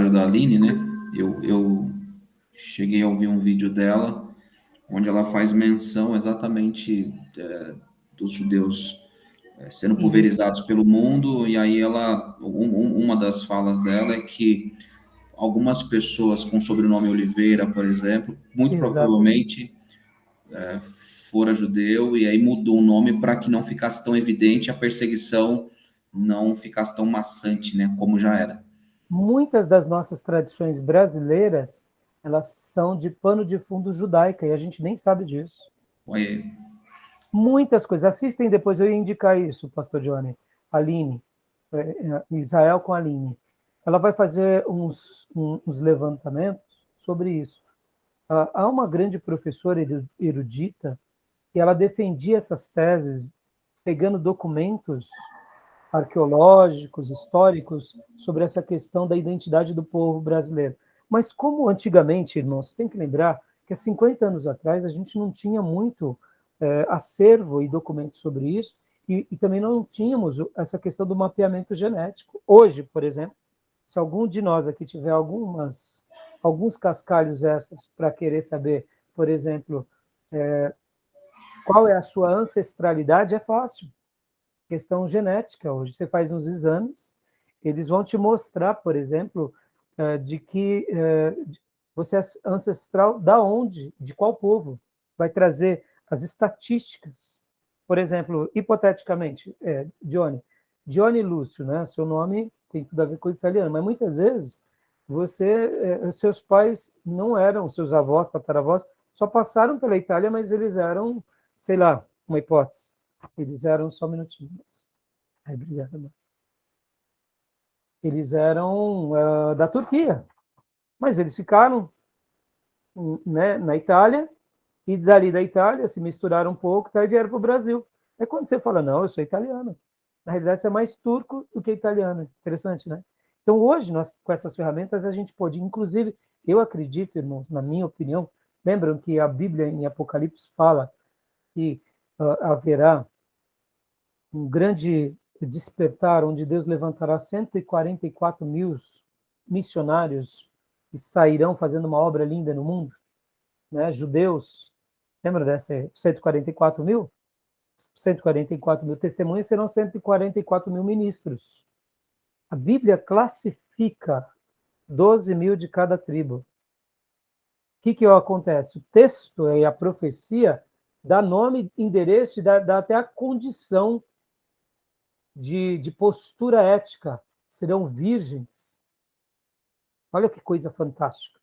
comentário da Aline, né? Eu cheguei a ouvir um vídeo dela, onde ela faz menção exatamente dos judeus sendo Isso, pulverizados pelo mundo, e aí uma das falas dela é que algumas pessoas com sobrenome Oliveira, por exemplo, muito exatamente. provavelmente fora judeu, e aí mudou o nome para que não ficasse tão evidente, a perseguição não ficasse tão maçante, né, como já era. Muitas das nossas tradições brasileiras, elas são de pano de fundo judaica, e a gente nem sabe disso. Olha aí. Muitas coisas. Assistem depois, eu ia indicar isso, pastor Johnny. Aline, Israel com a Aline. Ela vai fazer uns levantamentos sobre isso. Há uma grande professora erudita e ela defendia essas teses pegando documentos arqueológicos, históricos, sobre essa questão da identidade do povo brasileiro. Mas como antigamente, irmãos, você tem que lembrar que há 50 anos atrás a gente não tinha muito acervo e documentos sobre isso, e também não tínhamos essa questão do mapeamento genético. Hoje, por exemplo, se algum de nós aqui tiver alguns cascalhos extras para querer saber, por exemplo, qual é a sua ancestralidade, é fácil. Questão genética. Hoje você faz uns exames, eles vão te mostrar, por exemplo, de que você é ancestral da onde, de qual povo. Vai trazer as estatísticas. Por exemplo, hipoteticamente, Johnny Lúcio, né? Seu nome tem tudo a ver com o italiano, mas muitas vezes seus pais não eram, seus avós, tataravós, só passaram pela Itália, mas eles eram, sei lá, uma hipótese, eles eram só minutinhos. Ai, obrigado, amor. Eles eram da Turquia, mas eles ficaram, né, na Itália, e dali da Itália se misturaram um pouco, tá, e vieram para o Brasil. É quando você fala, não, eu sou italiano. Na realidade, você é mais turco do que italiano. Interessante, né? Então, hoje, nós, com essas ferramentas, a gente pode, inclusive, eu acredito, irmãos, na minha opinião, lembram que a Bíblia em Apocalipse fala que haverá um grande despertar, onde Deus levantará 144 mil missionários que sairão fazendo uma obra linda no mundo, né? Judeus, lembra dessa 144 mil? 144 mil testemunhas serão 144 mil ministros. A Bíblia classifica 12 mil de cada tribo. O que acontece? O texto e a profecia dá nome, endereço e dá até a condição de postura ética. Serão virgens. Olha que coisa fantástica.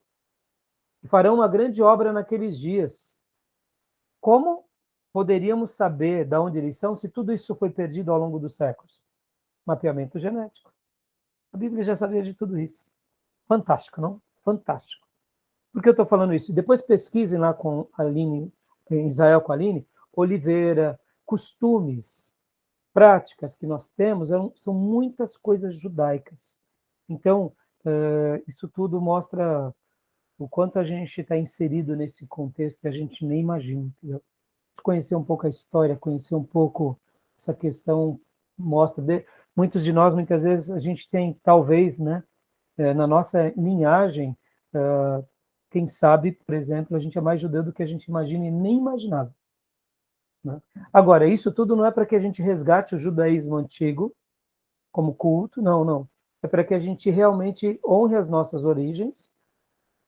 E farão uma grande obra naqueles dias. Como poderíamos saber de onde eles são se tudo isso foi perdido ao longo dos séculos? Mapeamento genético. A Bíblia já sabia de tudo isso. Fantástico, não? Fantástico. Por que eu estou falando isso? Depois pesquisem lá com a Aline, em Israel com a Aline, Oliveira, costumes, práticas que nós temos, são muitas coisas judaicas. Então, isso tudo mostra o quanto a gente está inserido nesse contexto que a gente nem imagina. Entendeu? Conhecer um pouco a história, conhecer um pouco essa questão, mostra. Muitos de nós, muitas vezes, a gente tem, talvez, né, na nossa linhagem, quem sabe, por exemplo, a gente é mais judeu do que a gente imagina e nem imaginava. Né? Agora, isso tudo não é para que a gente resgate o judaísmo antigo como culto, não, não. É para que a gente realmente honre as nossas origens,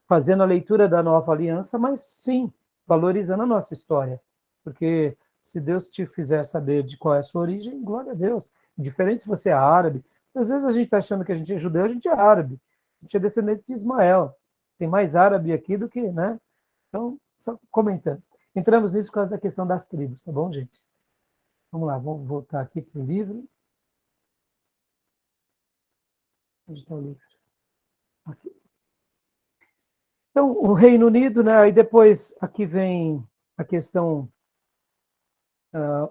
fazendo a leitura da nova aliança, mas sim, valorizando a nossa história. Porque se Deus te fizer saber de qual é a sua origem, glória a Deus. Diferente se você é árabe. Às vezes a gente está achando que a gente é judeu, a gente é árabe. A gente é descendente de Ismael. Tem mais árabe aqui do que, né? Então, só comentando. Entramos nisso por causa da questão das tribos, tá bom, gente? Vamos lá, vamos voltar aqui para o livro. Onde está o livro? Aqui. Então, o Reino Unido, né? Aí depois aqui vem a questão,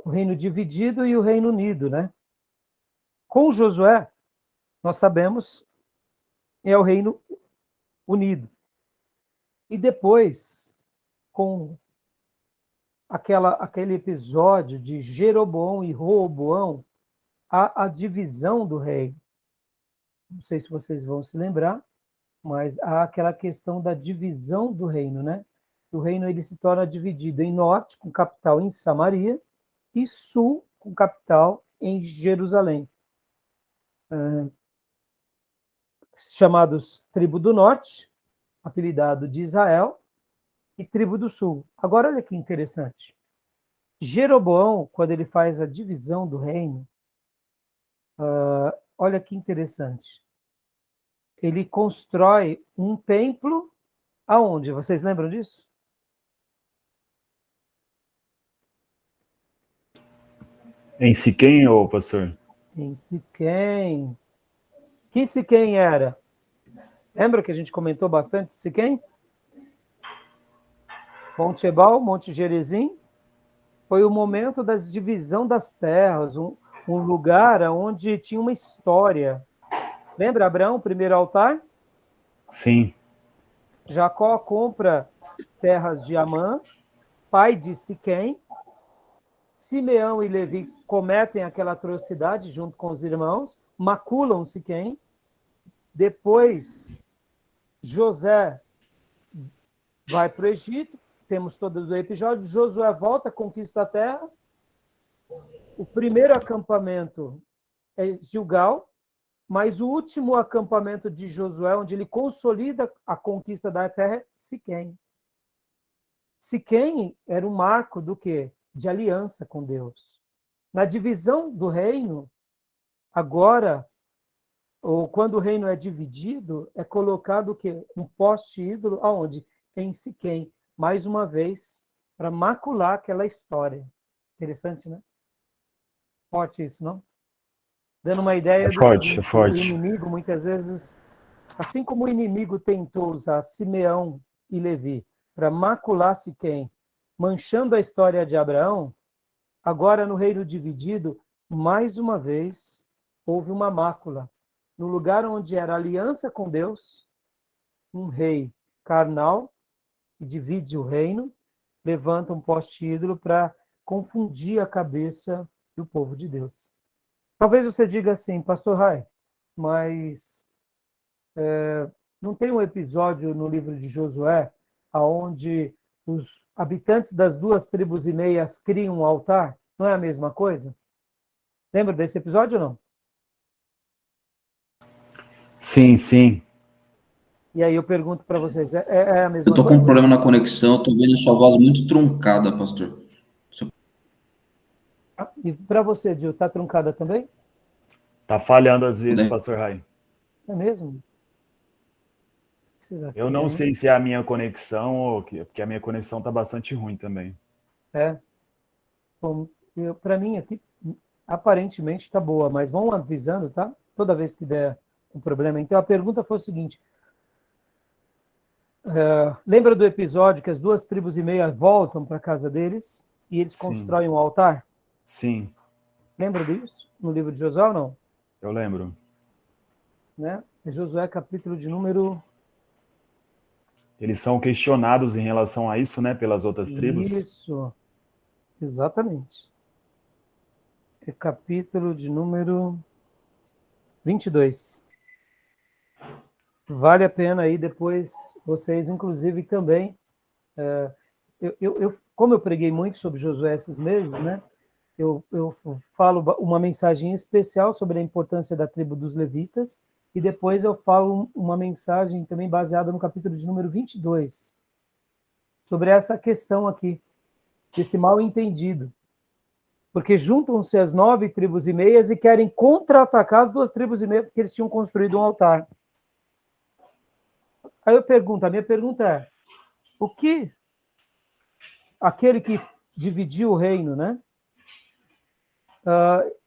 o reino dividido e o Reino Unido, né? Com Josué, nós sabemos, é o Reino Unido. E depois, com aquele episódio de Jeroboão e Roboão, a divisão do reino. Não sei se vocês vão se lembrar, mas há aquela questão da divisão do reino, né? O reino ele se torna dividido em norte, com capital em Samaria, e sul, com capital em Jerusalém. Chamados tribo do norte, apelidado de Israel, e tribo do sul. Agora, olha que interessante. Jeroboão, quando ele faz a divisão do reino, olha que interessante. Ele constrói um templo aonde? Vocês lembram disso? Em Siquém, ô pastor? Em Siquém. Que Siquém era? Lembra que a gente comentou bastante Siquém? Monte Ebal, Monte Gerizim. Foi o momento da divisão das terras, um lugar onde tinha uma história. Lembra Abraão, o primeiro altar? Sim. Jacó compra terras de Amã, pai de Siquém. Simeão e Levi cometem aquela atrocidade junto com os irmãos, maculam Siquém. Depois, José vai para o Egito, temos todo o episódio. Josué volta, conquista a terra. O primeiro acampamento é Gilgal, mas o último acampamento de Josué, onde ele consolida a conquista da terra, é Siquém. Siquém era um marco do quê? De aliança com Deus. Na divisão do reino, agora, ou quando o reino é dividido, é colocado o quê? Um poste ídolo, aonde? Em Siquém. Mais uma vez, para macular aquela história. Interessante, né? Forte isso, não? Dando uma ideia do seguinte, É forte. o inimigo, muitas vezes, assim como o inimigo tentou usar Simeão e Levi para macular Siquém, manchando a história de Abraão, agora no reino dividido, mais uma vez, houve uma mácula. No lugar onde era aliança com Deus, um rei carnal, que divide o reino, levanta um poste ídolo para confundir a cabeça do povo de Deus. Talvez você diga assim, Pastor Rai, mas não tem um episódio no livro de Josué onde os habitantes das 2,5 tribos criam um altar? Não é a mesma coisa? Lembra desse episódio ou não? Sim, sim. E aí eu pergunto para vocês, é a Eu mesma tô com um coisa? problema na conexão, eu tô vendo a sua voz muito truncada, pastor. E para você, Gil, está truncada também? Tá falhando às vezes, Puder. pastor Rai. É mesmo? O que será Eu que não é, sei hein? se é a minha conexão ou porque a minha conexão tá bastante ruim também. Bom, para mim aqui, aparentemente está boa, mas vão avisando, tá? Toda vez que der um problema. Então a pergunta foi o seguinte: lembra do episódio que as 2,5 tribos voltam para a casa deles e eles Sim, constroem um altar? sim, Lembra disso? No livro de Josué ou não? eu lembro. Né? É Josué capítulo de número... Eles são questionados em relação a isso, né, pelas outras tribos. Isso, exatamente. É capítulo de número 22. Vale a pena aí depois vocês, inclusive, também... como eu preguei muito sobre Josué esses meses, né? Eu falo uma mensagem especial sobre a importância da tribo dos levitas e depois eu falo uma mensagem também baseada no capítulo de número 22, sobre essa questão aqui, desse mal entendido. Porque juntam-se as 9,5 tribos e querem contra-atacar as 2,5 tribos, porque eles tinham construído um altar. Aí eu pergunto, a minha pergunta é, o que aquele que dividiu o reino, né?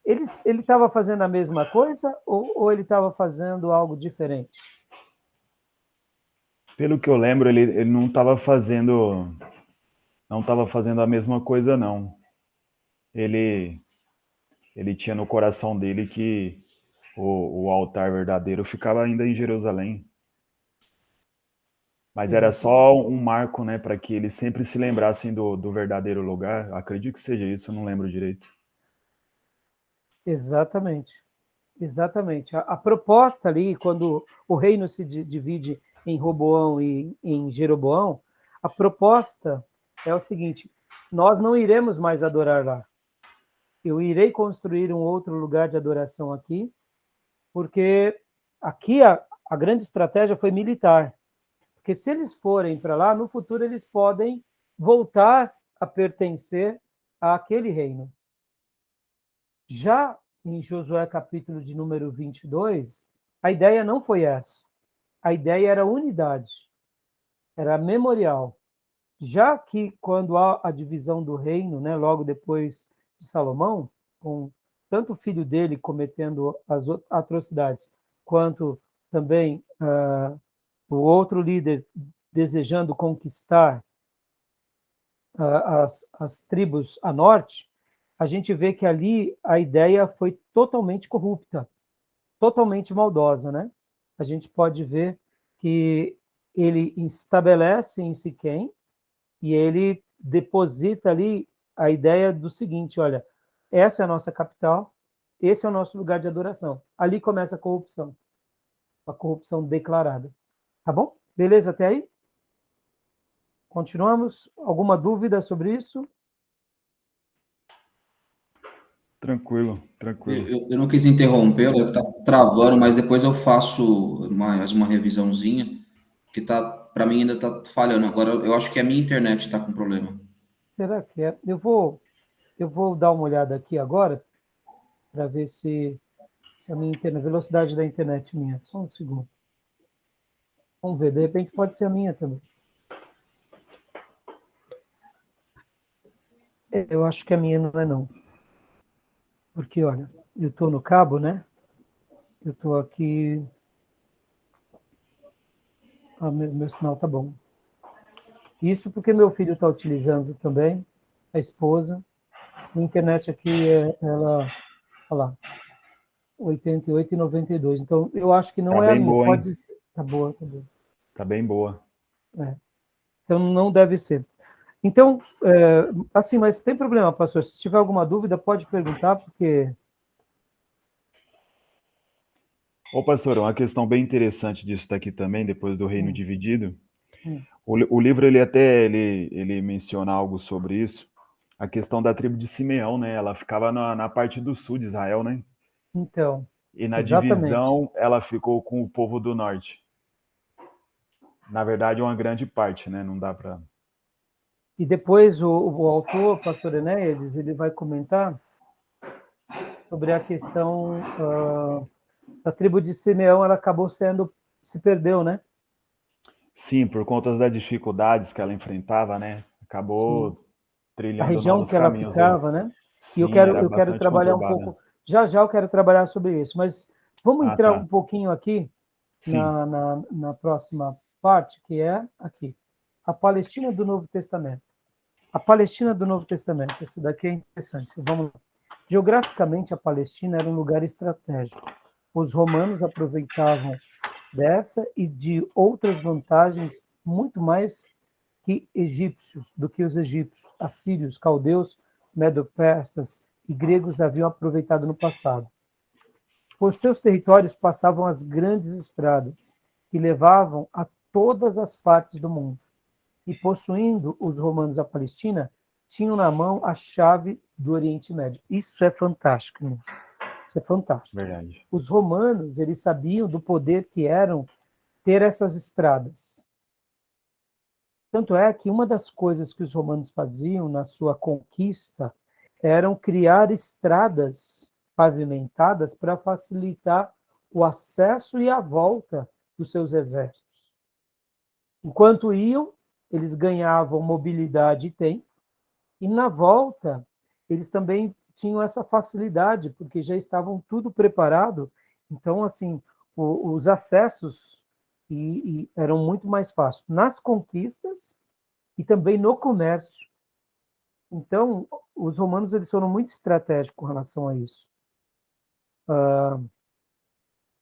Ele estava fazendo a mesma coisa ou ele estava fazendo algo diferente? Pelo que eu lembro, ele não estava fazendo a mesma coisa, não. Ele tinha no coração dele que o altar verdadeiro ficava ainda em Jerusalém. Mas era só um marco, né, para que eles sempre se lembrassem do verdadeiro lugar. Acredito que seja isso, eu não lembro direito. Exatamente. Exatamente. A proposta ali, quando o reino se divide em Roboão e em Jeroboão, a proposta é o seguinte: nós não iremos mais adorar lá. Eu irei construir um outro lugar de adoração aqui, porque aqui a grande estratégia foi militar. Porque se eles forem para lá, no futuro eles podem voltar a pertencer àquele reino. Já em Josué capítulo de número 22, a ideia não foi essa. A ideia era unidade, era memorial. Já que quando há a divisão do reino, né, logo depois de Salomão, com tanto o filho dele cometendo as atrocidades, quanto também o outro líder desejando conquistar as tribos a norte, a gente vê que ali a ideia foi totalmente corrupta, totalmente maldosa, né? A gente pode ver que ele estabelece em Siquém e ele deposita ali a ideia do seguinte: olha, essa é a nossa capital, esse é o nosso lugar de adoração. Ali começa a corrupção declarada. Tá bom? Beleza até aí? Continuamos? Alguma dúvida sobre isso? Tranquilo, tranquilo. Eu não quis interrompê-lo, é que tá travando, mas depois eu faço mais uma revisãozinha, que tá, para mim ainda tá falhando. Agora eu acho que a minha internet está com problema. Será que é? Eu vou dar uma olhada aqui agora para ver se a minha internet, a velocidade da internet minha. Só um segundo. Vamos ver, de repente pode ser a minha também. Eu acho que a minha não é não. Porque, olha, eu estou no cabo, né? Eu estou aqui. Meu sinal tá bom. Isso porque meu filho está utilizando também, a esposa. A internet aqui, ela, olha lá, 88 e 92. Então, eu acho que não Tá é a bem minha. boa, hein? Pode ser. Tá boa, tá boa. Tá bem boa. É. Então, não deve ser. Então, assim, mas tem problema, pastor. Se tiver alguma dúvida, pode perguntar, porque... Ô, pastor, uma questão bem interessante disso daqui também, depois do reino Hum, dividido. hum. O livro, ele menciona algo sobre isso. A questão da tribo de Simeão, né? Ela ficava na parte do sul de Israel, né? Então, E na exatamente. divisão, ela ficou com o povo do norte. Na verdade, uma grande parte, né? Não dá para... E depois o autor, pastor Enéas, ele vai comentar sobre a questão da tribo de Simeão, ela acabou se perdeu, né? Sim, por conta das dificuldades que ela enfrentava, né? Sim. Acabou A trilhando região novos que ela caminhos aí. ficava, né? E Sim, era eu quero bastante trabalhar um conturbada. pouco, já eu quero trabalhar sobre isso, mas vamos Ah, entrar tá. um pouquinho aqui Sim. na próxima parte, que é aqui, a Palestina do Novo Testamento. A Palestina do Novo Testamento, esse daqui é interessante. Vamos lá. Geograficamente, a Palestina era um lugar estratégico. Os romanos aproveitavam dessa e de outras vantagens muito mais que egípcios, do que os egípcios, assírios, caldeus, medo-persas e gregos haviam aproveitado no passado. Por seus territórios passavam as grandes estradas, que levavam a todas as partes do mundo. E possuindo os romanos a Palestina, tinham na mão a chave do Oriente Médio. Isso é fantástico, irmãos. Isso é fantástico. Verdade. Os romanos, eles sabiam do poder que eram ter essas estradas. Tanto é que uma das coisas que os romanos faziam na sua conquista eram criar estradas pavimentadas para facilitar o acesso e a volta dos seus exércitos. Enquanto iam, eles ganhavam mobilidade e tempo, e na volta, eles também tinham essa facilidade, porque já estavam tudo preparado. Então, assim, os acessos eram muito mais fáceis nas conquistas e também no comércio. Então, os romanos eles foram muito estratégicos com relação a isso.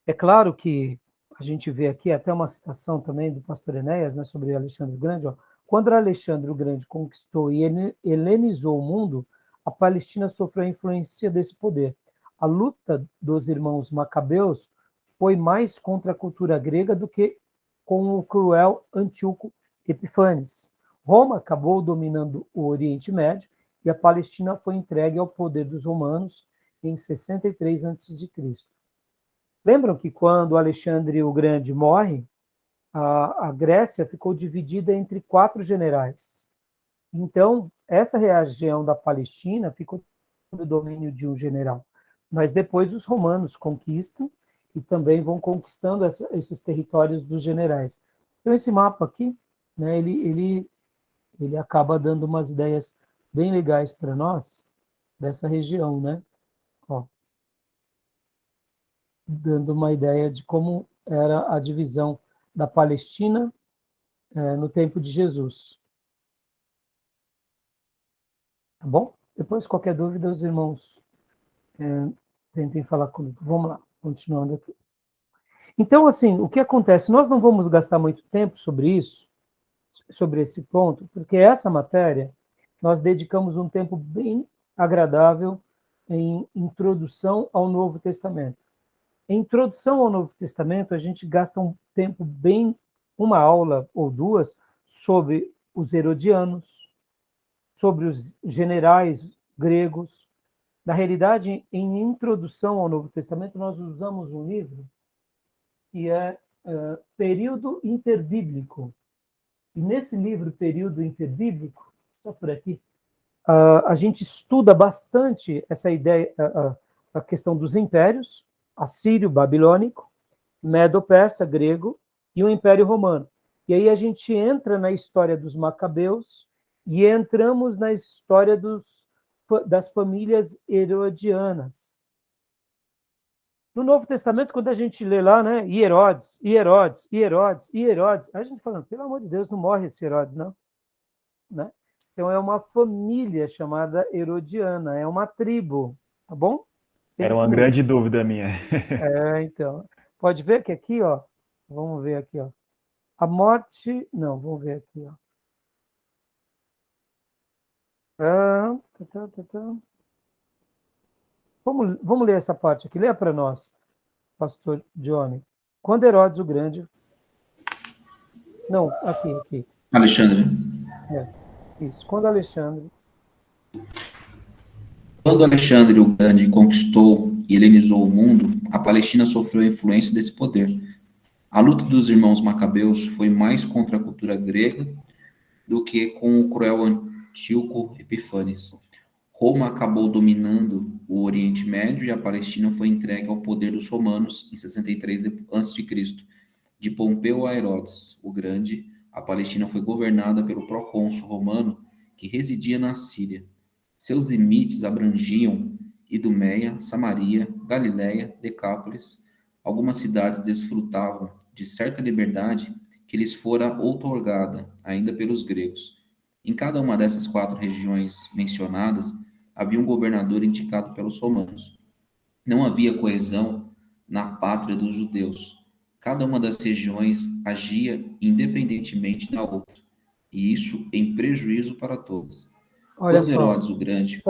É claro que a gente vê aqui até uma citação também do pastor Enéas, né, sobre Alexandre o Grande. Ó. Quando Alexandre o Grande conquistou e helenizou o mundo, a Palestina sofreu a influência desse poder. a luta dos irmãos Macabeus foi mais contra a cultura grega do que com o cruel Antíoco Epífanes. Roma acabou dominando o Oriente Médio e a Palestina foi entregue ao poder dos romanos em 63 a.C. Lembram que quando Alexandre o Grande morre, a Grécia ficou dividida entre 4 generais. Então, essa região da Palestina ficou sob o domínio de um general. Mas depois os romanos conquistam e também vão conquistando esses territórios dos generais. Então, esse mapa aqui, né, ele acaba dando umas ideias bem legais para nós dessa região, né? Ó, dando uma ideia de como era a divisão da Palestina no tempo de Jesus. Tá bom? Depois, qualquer dúvida, os irmãos tentem falar comigo. Vamos lá, continuando aqui. Então, assim, o que acontece? Nós não vamos gastar muito tempo sobre isso, sobre esse ponto, porque essa matéria nós dedicamos um tempo bem agradável em introdução ao Novo Testamento. Em introdução ao Novo Testamento, a gente gasta um tempo bem, uma aula ou duas, sobre os herodianos, sobre os generais gregos. Na realidade, em introdução ao Novo Testamento, nós usamos um livro que é Período Interbíblico. E nesse livro, Período Interbíblico, só por aqui, a gente estuda bastante essa ideia, a questão dos impérios, assírio, babilônico, medo-persa, grego, e o Império Romano. E aí a gente entra na história dos Macabeus e entramos na história das famílias herodianas. No Novo Testamento, quando a gente lê lá, né, Herodes, a gente fala, pelo amor de Deus, não morre esse Herodes, não. Né? Então, é uma família chamada herodiana, é uma tribo, tá bom? Era uma grande dúvida minha. Então. Pode ver que aqui, ó, vamos ver aqui, ó. A morte, não, vamos ver aqui, ó. Vamos ler essa parte aqui. Leia para nós, pastor Johnny. Quando Herodes o Grande... Não, aqui. Alexandre. Isso. Quando Alexandre o Grande conquistou e helenizou o mundo, a Palestina sofreu a influência desse poder. A luta dos irmãos Macabeus foi mais contra a cultura grega do que com o cruel Antíoco Epífanes. Roma acabou dominando o Oriente Médio e a Palestina foi entregue ao poder dos romanos em 63 a.C. De Pompeu a Herodes o Grande, a Palestina foi governada pelo procônsul romano que residia na Síria. Seus limites abrangiam Idumeia, Samaria, Galiléia, Decápolis. Algumas cidades desfrutavam de certa liberdade que lhes fora outorgada ainda pelos gregos. Em cada uma dessas 4 regiões mencionadas, havia um governador indicado pelos romanos. Não havia coesão na pátria dos judeus. Cada uma das regiões agia independentemente da outra, e isso em prejuízo para todas. Olha Quando só, Herodes o Grande...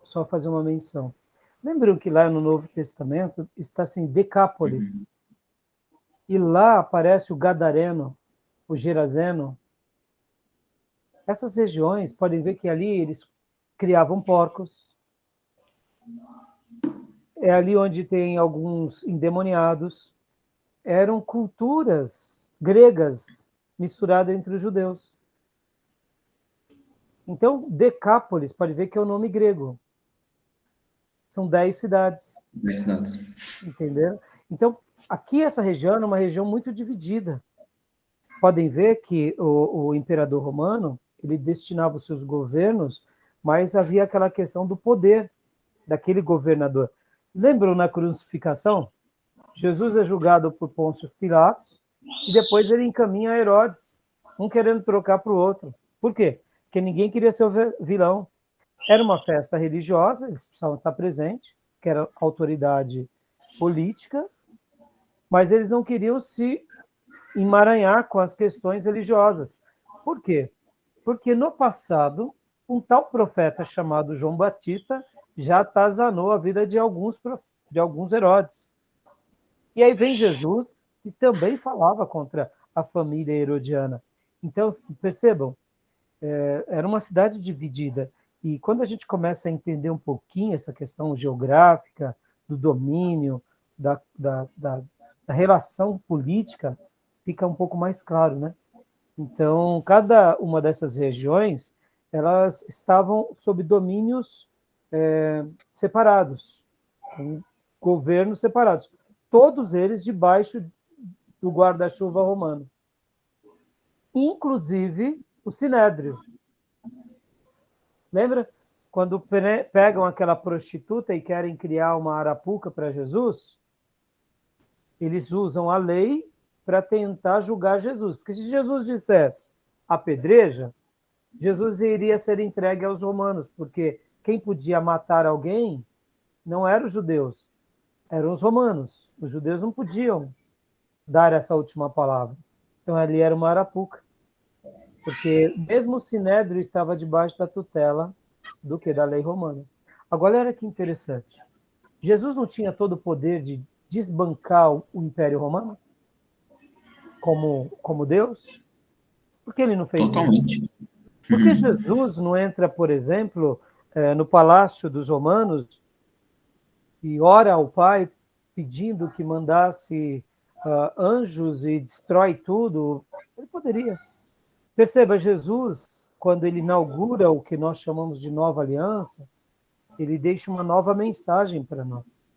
Só fazer uma menção. Lembram que lá no Novo Testamento está assim, Decápolis. E lá aparece o Gadareno, o Gerazeno. Essas regiões, podem ver que ali eles criavam porcos. É ali onde tem alguns endemoniados. Eram culturas gregas misturadas entre os judeus. Então, Decápolis, pode ver que é o nome grego. São 10 cidades. 10 cidades. Entendeu? Então, aqui essa região é uma região muito dividida. Podem ver que o imperador romano, ele destinava os seus governos, mas havia aquela questão do poder daquele governador. Lembram na crucificação? Jesus é julgado por Pôncio Pilatos e depois ele encaminha a Herodes, um querendo trocar para o outro. Por quê? Porque ninguém queria ser o vilão. Era uma festa religiosa, eles precisavam estar presentes, que era autoridade política, mas eles não queriam se emaranhar com as questões religiosas. Por quê? Porque no passado, um tal profeta chamado João Batista já atazanou a vida de alguns Herodes. E aí vem Jesus, que também falava contra a família herodiana. Então, percebam, era uma cidade dividida. E quando a gente começa a entender um pouquinho essa questão geográfica, do domínio, da relação política, fica um pouco mais claro, né? Então, cada uma dessas regiões, elas estavam sob domínios separados, com governos separados, todos eles debaixo do guarda-chuva romano, inclusive o Sinédrio. Lembra quando pegam aquela prostituta e querem criar uma arapuca para Jesus? Eles usam a lei para tentar julgar Jesus. Porque se Jesus dissesse apedreja, Jesus iria ser entregue aos romanos, porque quem podia matar alguém não eram os judeus, eram os romanos. Os judeus não podiam dar essa última palavra. Então ali era uma arapuca. Porque mesmo o Sinédrio estava debaixo da tutela do que? Da lei romana. Agora, olha que interessante. Jesus não tinha todo o poder de desbancar o Império Romano? Como Deus? Por que ele não fez Totalmente. isso? Por que Jesus não entra, por exemplo, no palácio dos romanos e ora ao Pai pedindo que mandasse anjos e destrói tudo? Ele poderia. Perceba, Jesus, quando ele inaugura o que nós chamamos de nova aliança, ele deixa uma nova mensagem para nós.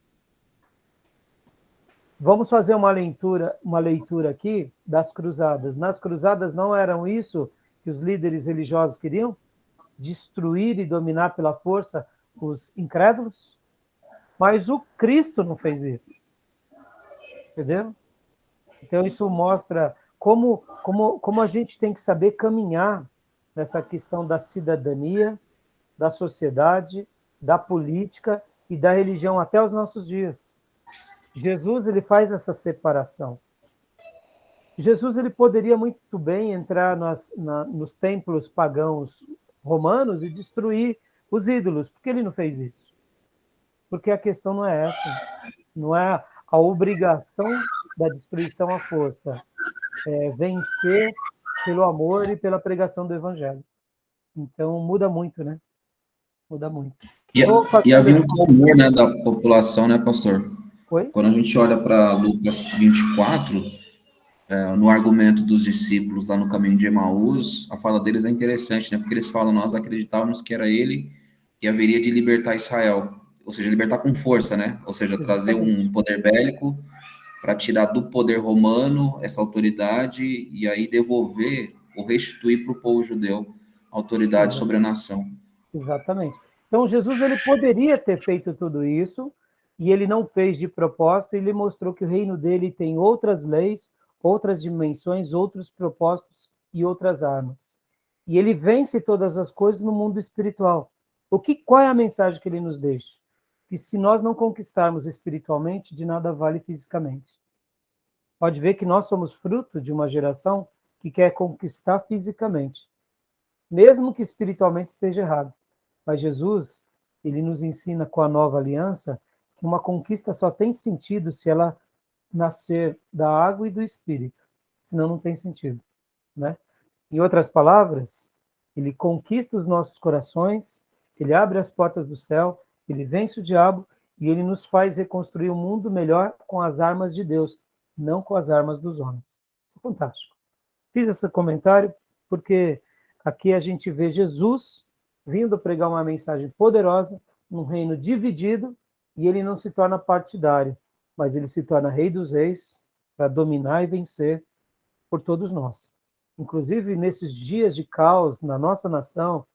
Vamos fazer uma leitura aqui das cruzadas. Nas cruzadas não eram isso que os líderes religiosos queriam? Destruir e dominar pela força os incrédulos? Mas o Cristo não fez isso. Entendeu? Então isso mostra como a gente tem que saber caminhar nessa questão da cidadania, da sociedade, da política e da religião até os nossos dias. Jesus, ele faz essa separação. Jesus, ele poderia muito bem entrar nos templos pagãos romanos e destruir os ídolos. Por que ele não fez isso? Porque a questão não é essa. Não é a obrigação da destruição à força. É vencer pelo amor e pela pregação do evangelho. Então, muda muito, né? Muda muito. E havia um clamor, né, da população, né, pastor? Oi? Quando a gente olha para Lucas 24, no argumento dos discípulos lá no caminho de Emaús, a fala deles é interessante, né? Porque eles falam, nós acreditávamos que era ele que haveria de libertar Israel. Ou seja, libertar com força, né? Ou seja, trazer um poder bélico para tirar do poder romano essa autoridade e aí devolver ou restituir para o povo judeu a autoridade sobre a nação. Exatamente. Então, Jesus, ele poderia ter feito tudo isso, e ele não fez de propósito, e ele mostrou que o reino dele tem outras leis, outras dimensões, outros propósitos e outras armas. E ele vence todas as coisas no mundo espiritual. Qual é a mensagem que ele nos deixa? Que se nós não conquistarmos espiritualmente, de nada vale fisicamente. Pode ver que nós somos fruto de uma geração que quer conquistar fisicamente, mesmo que espiritualmente esteja errado. Mas Jesus, ele nos ensina com a nova aliança que uma conquista só tem sentido se ela nascer da água e do espírito, senão não tem sentido, né? Em outras palavras, ele conquista os nossos corações, ele abre as portas do céu, ele vence o diabo e ele nos faz reconstruir um mundo melhor com as armas de Deus, não com as armas dos homens. Isso é fantástico. Fiz esse comentário porque aqui a gente vê Jesus vindo pregar uma mensagem poderosa num reino dividido, e ele não se torna partidário, mas ele se torna rei dos reis para dominar e vencer por todos nós. Inclusive, nesses dias de caos na nossa nação,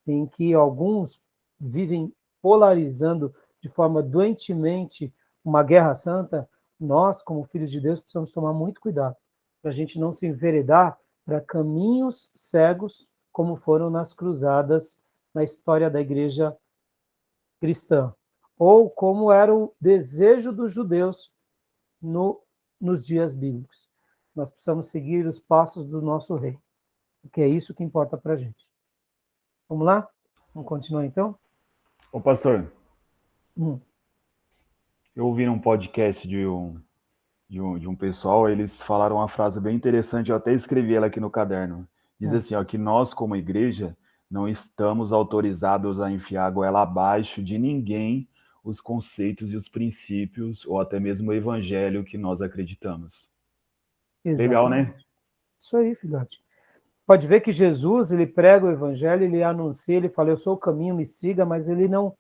em que alguns vivem polarizando de forma doentemente uma guerra santa, nós, como filhos de Deus, precisamos tomar muito cuidado para a gente não se enveredar para caminhos cegos, como foram nas cruzadas na história da igreja cristã, ou como era o desejo dos judeus nos dias bíblicos. Nós precisamos seguir os passos do nosso rei, porque é isso que importa para a gente. Vamos lá? Vamos continuar então? Ô, pastor, Hum. Eu ouvi num podcast de um pessoal, eles falaram uma frase bem interessante, eu até escrevi ela aqui no caderno. Diz assim, ó, que nós, como igreja, não estamos autorizados a enfiar a goela abaixo de ninguém os conceitos e os princípios, ou até mesmo o evangelho que nós acreditamos. Legal, né? Exatamente. Isso aí, filhote. Pode ver que Jesus, ele prega o evangelho, ele anuncia, ele fala, eu sou o caminho, me siga, mas ele não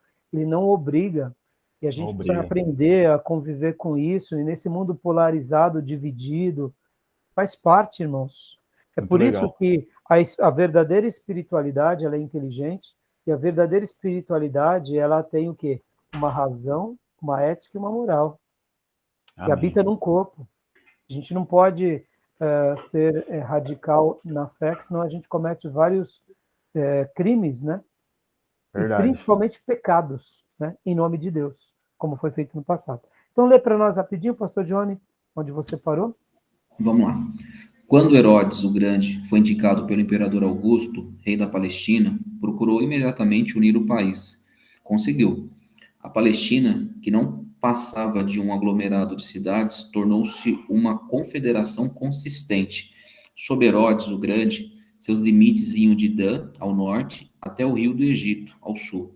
obriga. E a Não gente precisa obriga. aprender a conviver com isso, e nesse mundo polarizado, dividido, faz parte, irmãos. É Muito por isso legal. que a verdadeira espiritualidade, ela é inteligente, e a verdadeira espiritualidade, ela tem o quê? Uma razão, uma ética e uma moral, que Amém. habita num corpo. A gente não pode ser radical na fé, que senão a gente comete vários crimes, né? E Verdade. principalmente pecados, né? Em nome de Deus, como foi feito no passado. Então, lê para nós rapidinho, pastor Johnny, onde você parou. Vamos lá. Quando Herodes o Grande foi indicado pelo imperador Augusto, rei da Palestina, procurou imediatamente unir o país. Conseguiu. A Palestina, que não passava de um aglomerado de cidades, tornou-se uma confederação consistente. Sob Herodes o Grande, seus limites iam de Dan, ao norte, até o rio do Egito, ao sul.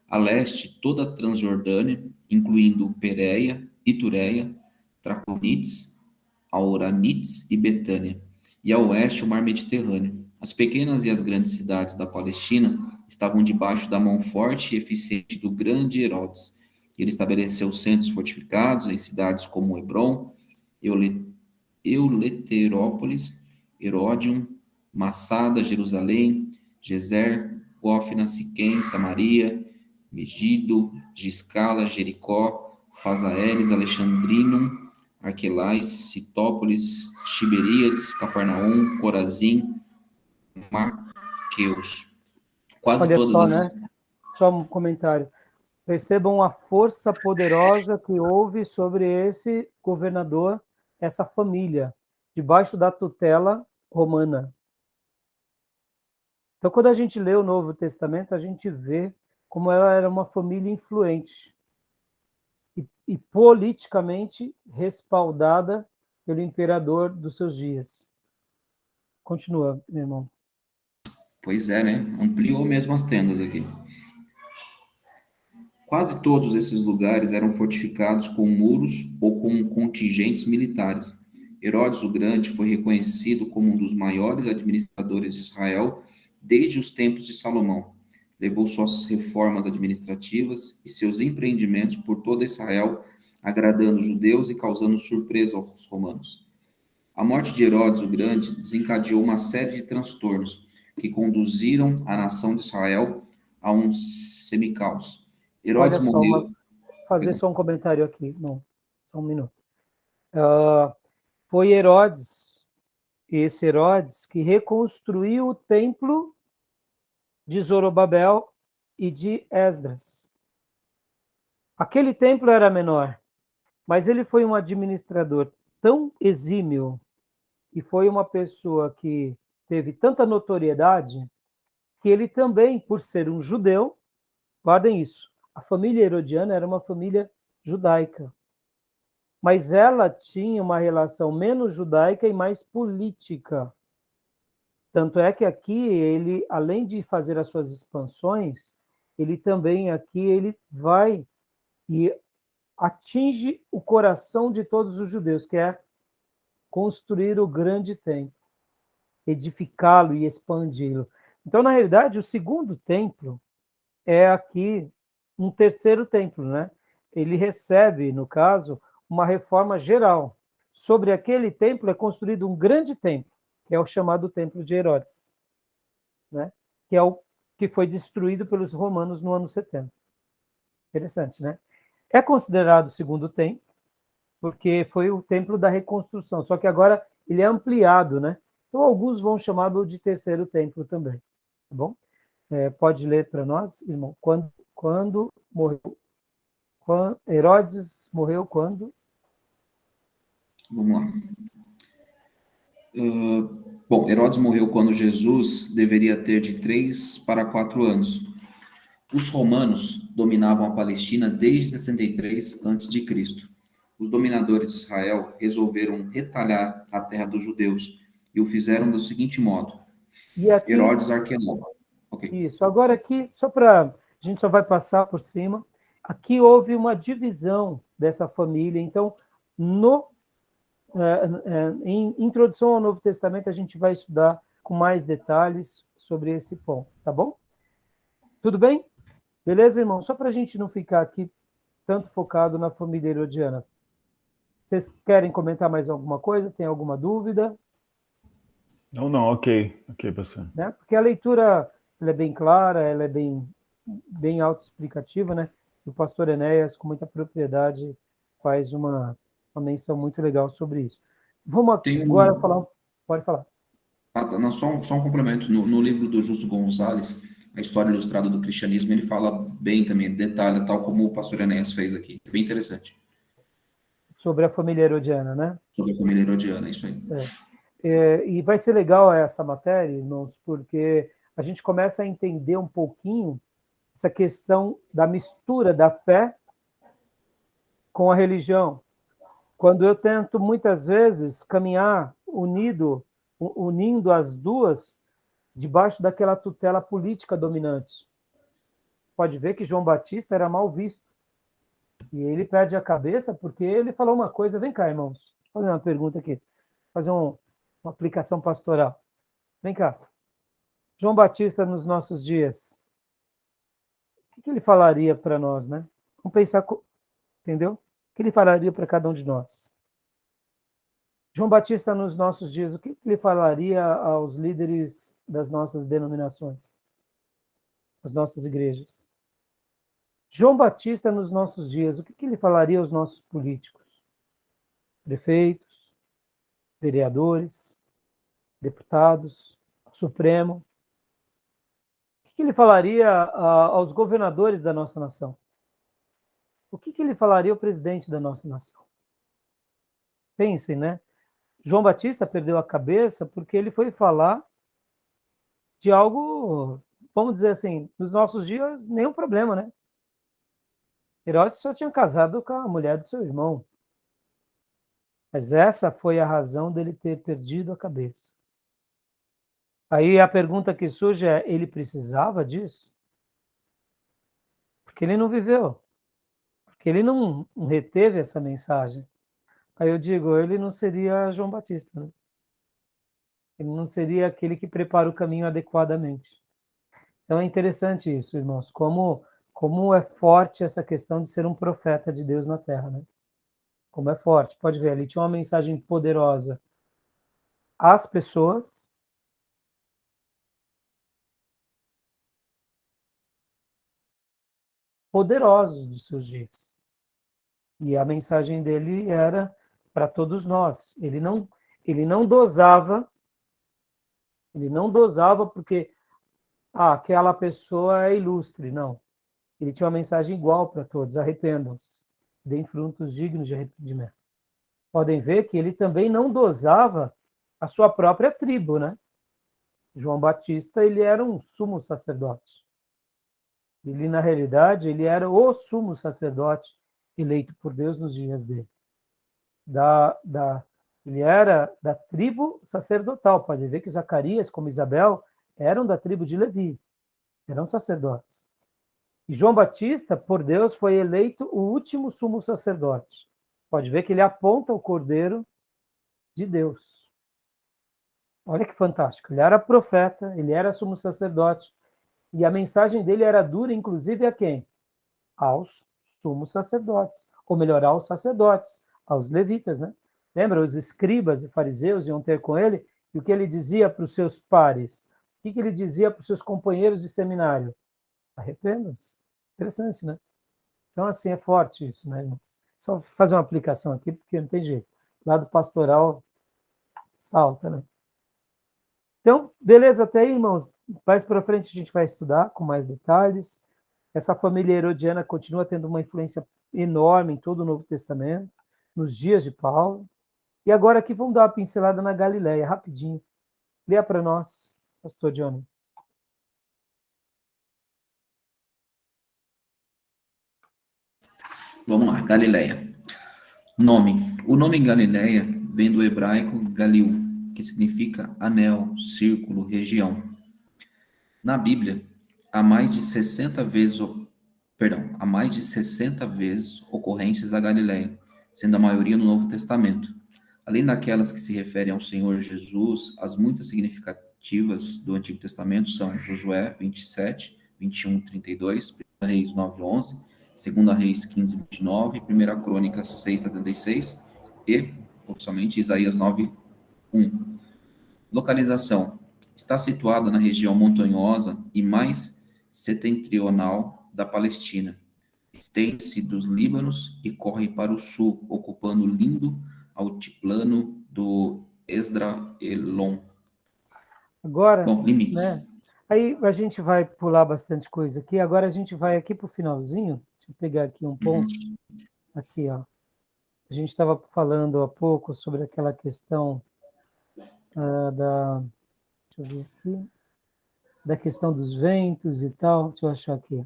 A leste, toda a Transjordânia, incluindo Pérea, Itureia, Traconites, Auranites e Betânia, e a oeste o mar Mediterrâneo. As pequenas e as grandes cidades da Palestina estavam debaixo da mão forte e eficiente do grande Herodes. Ele estabeleceu centros fortificados em cidades como Hebrom, Euleterópolis, Heródion, Massada, Jerusalém, Gezer, Gófina, Siquém, Samaria, Megido, Giscala, Jericó, Fazaeles, Alexandrinum, Arquelais, Citópolis, Tiberíades, Cafarnaum, Corazim, Marqueus. Quase Olha todas só, né? essas. Só um comentário. Percebam a força poderosa que houve sobre esse governador, essa família, debaixo da tutela romana. Então, quando a gente lê o Novo Testamento, a gente vê como ela era uma família influente e politicamente respaldada pelo imperador dos seus dias. Continua, meu irmão. Pois é, né? Ampliou mesmo as tendas aqui. Quase todos esses lugares eram fortificados com muros ou com contingentes militares. Herodes o Grande foi reconhecido como um dos maiores administradores de Israel desde os tempos de Salomão. Levou suas reformas administrativas e seus empreendimentos por toda Israel, agradando os judeus e causando surpresa aos romanos. A morte de Herodes o Grande desencadeou uma série de transtornos que conduziram a nação de Israel a um semicaos. Herodes Olha só, morreu. fazer só um comentário aqui. Não, só um minuto. Foi Herodes, esse Herodes, que reconstruiu o templo de Zorobabel e de Esdras. Aquele templo era menor, mas ele foi um administrador tão exímio e foi uma pessoa que teve tanta notoriedade que ele também, por ser um judeu, guardem isso, a família herodiana era uma família judaica, mas ela tinha uma relação menos judaica e mais política. Tanto é que aqui ele, além de fazer as suas expansões, ele também aqui ele vai e atinge o coração de todos os judeus, que é construir o grande templo, edificá-lo e expandi-lo. Então, na realidade, o segundo templo é aqui um terceiro templo, né? Ele recebe, no caso, uma reforma geral. Sobre aquele templo é construído um grande templo, que é o chamado Templo de Herodes, né? Que é o que foi destruído pelos romanos no ano 70. Interessante, né? É considerado o segundo templo, porque foi o templo da reconstrução, só que agora ele é ampliado, né? Então, alguns vão chamá-lo de terceiro templo também, tá bom? Pode ler para nós, irmão? Quando morreu? Herodes morreu quando? Vamos lá. Bom, Herodes morreu quando Jesus deveria ter de 3 para 4 anos. Os romanos dominavam a Palestina desde 63 a.C. Os dominadores de Israel resolveram retalhar a terra dos judeus e o fizeram do seguinte modo. E aqui, Herodes Arquelau. Ok. isso, agora aqui, só para, a gente só vai passar por cima, aqui houve uma divisão dessa família, então, em Introdução ao Novo Testamento, a gente vai estudar com mais detalhes sobre esse ponto, tá bom? Tudo bem? Beleza, irmão? Só para a gente não ficar aqui tanto focado na família herodiana. Vocês querem comentar mais alguma coisa? Tem alguma dúvida? Não, ok, pastor. Né? Porque a leitura ela é bem clara, ela é bem autoexplicativa, né? O pastor Enéas, com muita propriedade, faz uma menção muito legal sobre isso. Vamos agora falar. Pode falar. Não, só um complemento. No livro do Justo Gonzalez, a história ilustrada do cristianismo, ele fala bem também, detalha, tal como o pastor Enéas fez aqui. É bem interessante. Sobre a família herodiana, né? Sobre a família herodiana, isso aí. E vai ser legal essa matéria, irmãos, porque a gente começa a entender um pouquinho essa questão da mistura da fé com a religião. Quando eu tento, muitas vezes, caminhar unindo as duas debaixo daquela tutela política dominante. Pode ver que João Batista era mal visto. E ele perde a cabeça porque ele falou uma coisa. Vem cá, irmãos. Vou fazer uma pergunta aqui. Fazer uma aplicação pastoral. Vem cá. João Batista nos nossos dias, o que ele falaria para nós, né? Vamos pensar, entendeu? O que ele falaria para cada um de nós? João Batista nos nossos dias, o que ele falaria aos líderes das nossas denominações, das nossas igrejas? João Batista nos nossos dias, o que ele falaria aos nossos políticos? Prefeitos, vereadores, deputados, Supremo? O que ele falaria aos governadores da nossa nação? O que ele falaria ao presidente da nossa nação? Pensem, né? João Batista perdeu a cabeça porque ele foi falar de algo, vamos dizer assim, nos nossos dias, nenhum problema, né? Herodes só tinha casado com a mulher do seu irmão. Mas essa foi a razão dele ter perdido a cabeça. Aí a pergunta que surge é, ele precisava disso? Porque ele não viveu. Porque ele não reteve essa mensagem. Aí eu digo, ele não seria João Batista, né? Ele não seria aquele que prepara o caminho adequadamente. Então é interessante isso, irmãos, como é forte essa questão de ser um profeta de Deus na Terra, né? Como é forte. Pode ver, ali tinha uma mensagem poderosa às pessoas, poderosos dos seus dias. E a mensagem dele era para todos nós. Ele não dosava porque aquela pessoa é ilustre, não. Ele tinha uma mensagem igual para todos, arrependam-se, deem frutos dignos de arrependimento. Podem ver que ele também não dosava a sua própria tribo, né? João Batista, ele era um sumo sacerdote. Ele, na realidade, ele era o sumo sacerdote eleito por Deus nos dias dele. Ele era da tribo sacerdotal. Pode ver que Zacarias, como Isabel, eram da tribo de Levi. Eram sacerdotes. E João Batista, por Deus, foi eleito o último sumo sacerdote. Pode ver que ele aponta o Cordeiro de Deus. Olha que fantástico. Ele era profeta, ele era sumo sacerdote. E a mensagem dele era dura, inclusive, a quem? Aos sumos sacerdotes. Ou melhor, aos sacerdotes, aos levitas, né? Lembra? Os escribas e fariseus iam ter com ele, e o que ele dizia para os seus pares? O que ele dizia para os seus companheiros de seminário? Arrependam-se. Interessante, né? Então, assim, é forte isso, né, irmãos? Só fazer uma aplicação aqui, porque não tem jeito. Lado pastoral salta, né? Então, beleza até aí, irmãos? Mais para frente a gente vai estudar com mais detalhes. Essa família herodiana continua tendo uma influência enorme em todo o Novo Testamento, nos dias de Paulo. E agora aqui vamos dar uma pincelada na Galileia, rapidinho. Leia para nós, pastor Johnny. Vamos lá, Galileia. Nome. O nome Galileia vem do hebraico Galil, que significa anel, círculo, região. Na Bíblia, há mais de 60 vezes, há mais de 60 vezes ocorrências da Galileia, sendo a maioria no Novo Testamento. Além daquelas que se referem ao Senhor Jesus, as muitas significativas do Antigo Testamento são Josué 27, 21, 32, 1 Reis 9, 11, 2 Reis 15, 29, 1 Crônicas 6, 76 e, oficialmente, Isaías 9, 1. Localização. Está situada na região montanhosa e mais setentrional da Palestina. Estende-se dos Líbanos e corre para o sul, ocupando o lindo altiplano do Esdraelon. Agora, Bom, limites. né? Aí a gente vai pular bastante coisa aqui. Agora a gente vai aqui para o finalzinho. Deixa eu pegar aqui um ponto. Aqui, ó. A gente estava falando há pouco sobre aquela questão deixa eu ver aqui, da questão dos ventos e tal. Deixa eu achar aqui.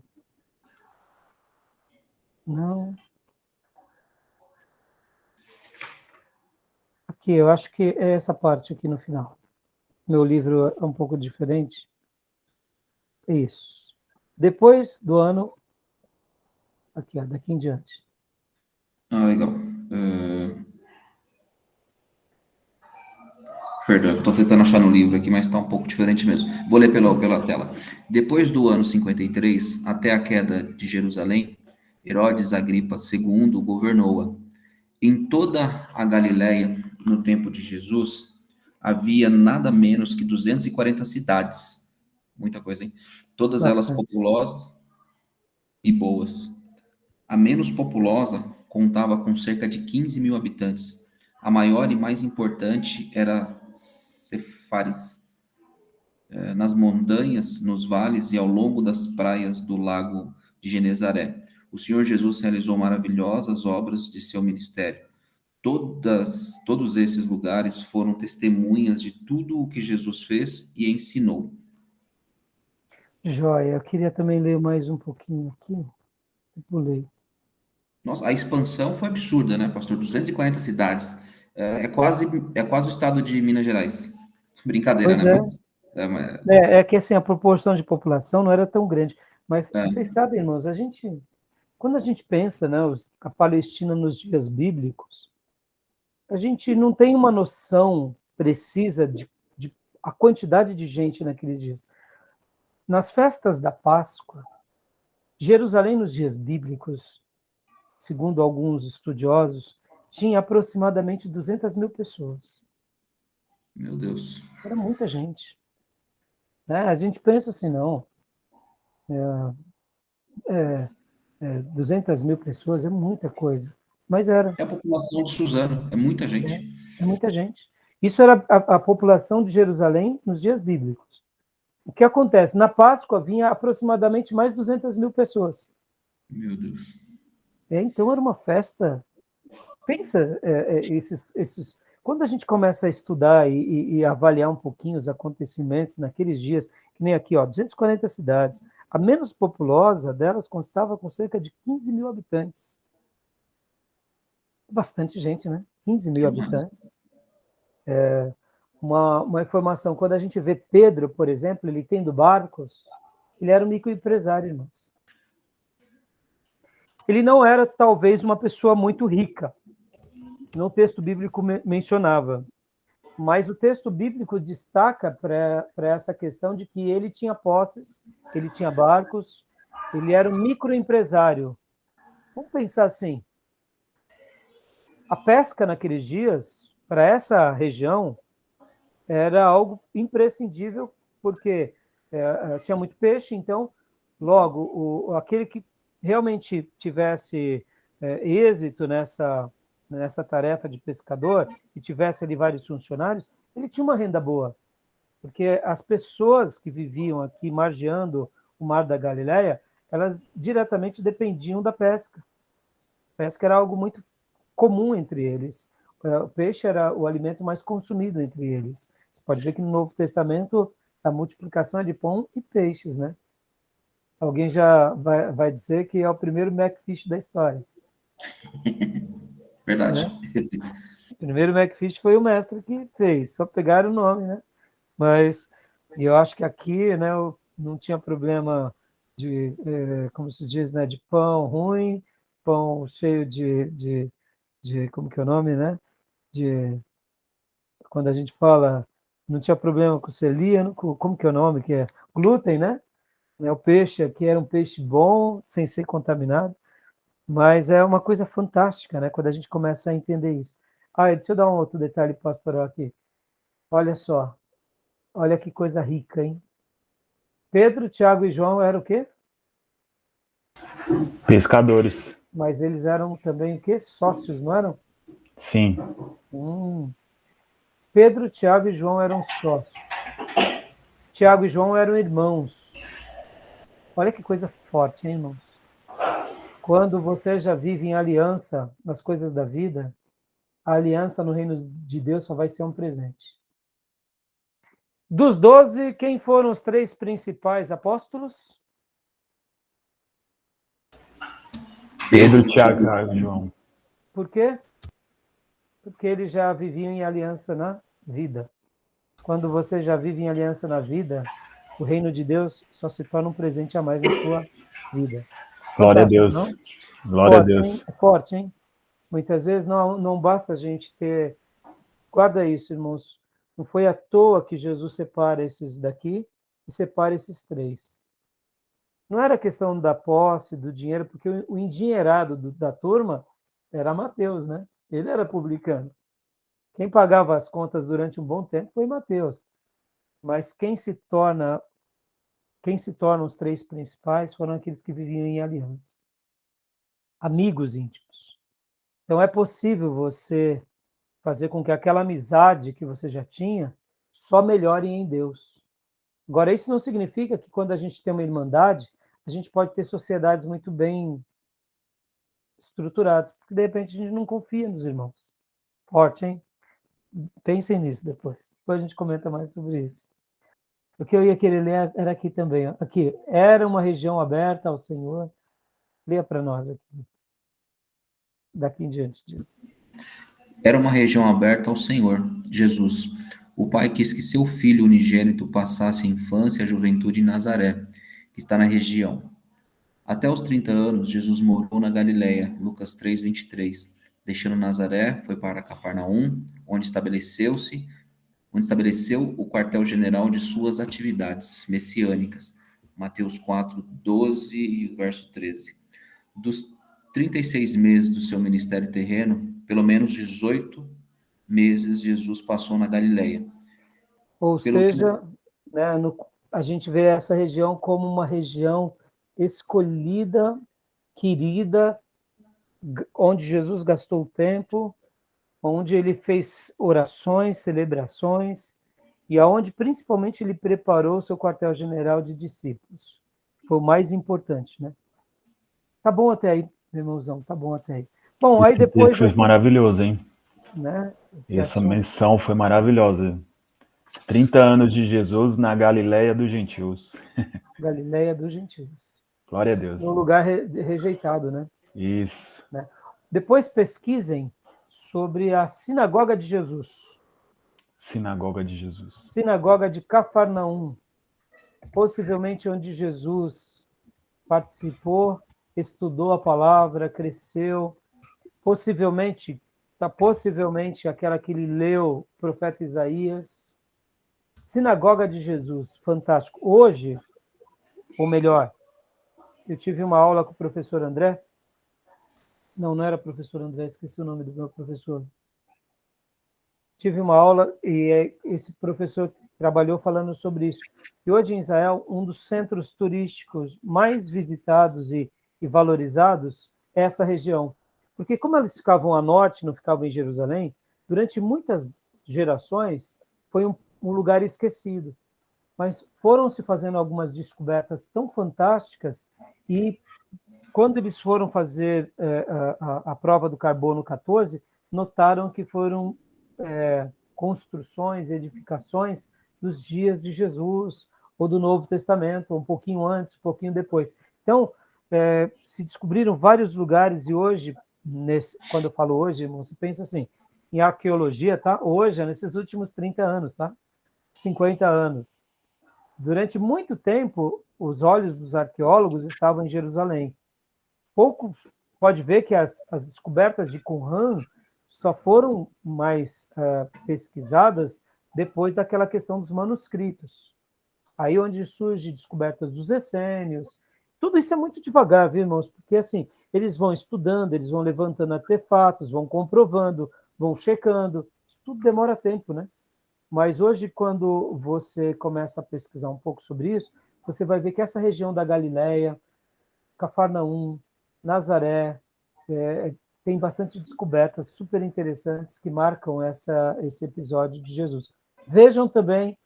Não. Aqui, eu acho que é essa parte aqui no final. Meu livro é um pouco diferente. Isso. Depois do ano... Aqui, ó, daqui em diante. Legal. Perdão, eu estou tentando achar no livro aqui, mas está um pouco diferente mesmo. Vou ler pela tela. Depois do ano 53, até a queda de Jerusalém, Herodes Agripa II governou-a. Em toda a Galiléia, no tempo de Jesus, havia nada menos que 240 cidades. Muita coisa, hein? Todas elas populosas e boas. A menos populosa contava com cerca de 15 mil habitantes. A maior e mais importante era Sefares, nas montanhas, nos vales e ao longo das praias do lago de Genezaré. O Senhor Jesus realizou maravilhosas obras de seu ministério. Todos esses lugares foram testemunhas de tudo o que Jesus fez e ensinou. Joia, eu queria também ler mais um pouquinho aqui. Eu pulei. Nossa, a expansão foi absurda, né, pastor? 240 cidades. É quase o estado de Minas Gerais. Brincadeira, Pois né? é. Mas, É que assim, a proporção de população não era tão grande. Mas é, vocês sabem, irmãos, quando a gente pensa, né, a Palestina nos dias bíblicos, a gente não tem uma noção precisa de a quantidade de gente naqueles dias. Nas festas da Páscoa, Jerusalém nos dias bíblicos, segundo alguns estudiosos, tinha aproximadamente 200 mil pessoas. meu Deus. Era muita gente. Né? A gente pensa assim, não, 200 mil pessoas é muita coisa. Mas era. É a população de Suzano, é muita gente. É muita gente. Isso era a população de Jerusalém nos dias bíblicos. O que acontece? Na Páscoa vinha aproximadamente mais 200 mil pessoas. Meu Deus. Então era uma festa. Pensa, esses. Quando a gente começa a estudar e avaliar um pouquinho os acontecimentos naqueles dias, que nem aqui, ó, 240 cidades, a menos populosa delas constava com cerca de 15 mil habitantes. Bastante gente, né? 15 mil habitantes. Uma informação, quando a gente vê Pedro, por exemplo, ele tendo barcos, ele era um microempresário, irmãos. Ele não era, talvez, uma pessoa muito rica, no texto bíblico mencionava, mas o texto bíblico destaca para essa questão de que ele tinha posses, ele tinha barcos, ele era um microempresário. Vamos pensar assim, a pesca naqueles dias, para essa região, era algo imprescindível, porque tinha muito peixe, então, logo, aquele que realmente tivesse êxito nessa tarefa de pescador, e tivesse ali vários funcionários, ele tinha uma renda boa, porque as pessoas que viviam aqui margeando o Mar da Galileia, elas diretamente dependiam da pesca. A pesca era algo muito comum entre eles. O peixe era o alimento mais consumido entre eles. Você pode ver que no Novo Testamento a multiplicação é de pão e peixes, né? Alguém já vai dizer que é o primeiro Macfish da história. Verdade. né? O primeiro Macfish foi o mestre que fez, só pegaram o nome, né? Mas eu acho que aqui, né, não tinha problema de, como se diz, né, de pão ruim, pão cheio de como que é o nome, né? De, quando a gente fala, não tinha problema com celíaco, como que é o nome, que é glúten, né? O peixe aqui era um peixe bom, sem ser contaminado, mas é uma coisa fantástica, né? Quando a gente começa a entender isso. Ah, deixa eu dar um outro detalhe pastoral aqui. Olha só, olha que coisa rica, hein? Pedro, Tiago e João eram o quê? Pescadores. Mas eles eram também o quê? Sócios, não eram? Sim. Pedro, Tiago e João eram sócios. Tiago e João eram irmãos. Olha que coisa forte, hein, irmãos? Quando você já vive em aliança nas coisas da vida, a aliança no reino de Deus só vai ser um presente. Dos 12, quem foram os 3 principais apóstolos? Pedro, Tiago e João. Por quê? Porque eles já viviam em aliança na vida. Quando você já vive em aliança na vida, o reino de Deus só se torna um presente a mais na sua vida. Glória a Fantástico, Deus. não? Glória a Forte, hein? Deus. É forte, hein? Muitas vezes não basta a gente ter... Guarda isso, irmãos. Não foi à toa que Jesus separa esses daqui e separa esses 3. Não era questão da posse, do dinheiro, porque o endinheirado da turma era Mateus, né? Ele era publicano. Quem pagava as contas durante um bom tempo foi Mateus. Mas quem se torna os 3 principais foram aqueles que viviam em aliança. Amigos íntimos. Então é possível você fazer com que aquela amizade que você já tinha só melhore em Deus. Agora, isso não significa que quando a gente tem uma irmandade, a gente pode ter sociedades muito bem estruturadas, porque de repente a gente não confia nos irmãos. Forte, hein? Pensem nisso depois. Depois a gente comenta mais sobre isso. O que eu ia querer ler era aqui também. Ó. Aqui, era uma região aberta ao Senhor. Leia para nós aqui. Daqui em diante. Era uma região aberta ao Senhor, Jesus. O pai quis que seu filho unigênito passasse a infância e a juventude em Nazaré, que está na região. Até os 30 anos, Jesus morou na Galiléia, Lucas 3:23. Deixando Nazaré, foi para Cafarnaum, onde estabeleceu o quartel-general de suas atividades messiânicas. Mateus 4:12, verso 13. Dos 36 meses do seu ministério terreno, pelo menos 18 meses Jesus passou na Galiléia. Ou Pelo que seja, né, a gente vê essa região como uma região escolhida, querida, onde Jesus gastou tempo, onde ele fez orações, celebrações, e aonde principalmente ele preparou o seu quartel-general de discípulos. Foi o mais importante, né? Tá bom até aí, meu irmãozão, tá bom até aí. Bom, aí Esse depois... texto foi maravilhoso, hein? Né, Essa assunto, menção foi maravilhosa. 30 anos de Jesus na Galiléia dos gentios. Galiléia dos gentios. Glória a Deus. Um lugar rejeitado, né? Isso. Né? Depois pesquisem sobre a Sinagoga de Jesus. Sinagoga de Jesus. Sinagoga de Cafarnaum. Possivelmente onde Jesus participou, estudou a palavra, cresceu. Possivelmente aquela que ele leu, o profeta Isaías. Sinagoga de Jesus, fantástico. Hoje, ou melhor, eu tive uma aula com o professor André. Não era professor André, esqueci o nome do meu professor. Tive uma aula e esse professor trabalhou falando sobre isso. E hoje em Israel, um dos centros turísticos mais visitados e valorizados é essa região. Porque como eles ficavam a norte, não ficavam em Jerusalém, durante muitas gerações foi um lugar esquecido. Mas foram se fazendo algumas descobertas tão fantásticas e quando eles foram fazer a prova do carbono 14, notaram que foram construções, edificações dos dias de Jesus ou do Novo Testamento, um pouquinho antes, um pouquinho depois. Então, se descobriram vários lugares e hoje quando eu falo hoje, irmão, você pensa assim, em arqueologia, tá? Hoje, é nesses últimos 30 anos, tá? 50 anos. Durante muito tempo, os olhos dos arqueólogos estavam em Jerusalém. Pouco pode ver que as descobertas de Qumran só foram mais pesquisadas depois daquela questão dos manuscritos. Aí onde surge descobertas dos essênios. Tudo isso é muito devagar, viu, irmãos? Porque assim, eles vão estudando, eles vão levantando artefatos, vão comprovando, vão checando. Isso tudo demora tempo, né? Mas hoje, quando você começa a pesquisar um pouco sobre isso, você vai ver que essa região da Galileia, Cafarnaum, Nazaré, tem bastante descobertas super interessantes que marcam esse episódio de Jesus. Vejam também,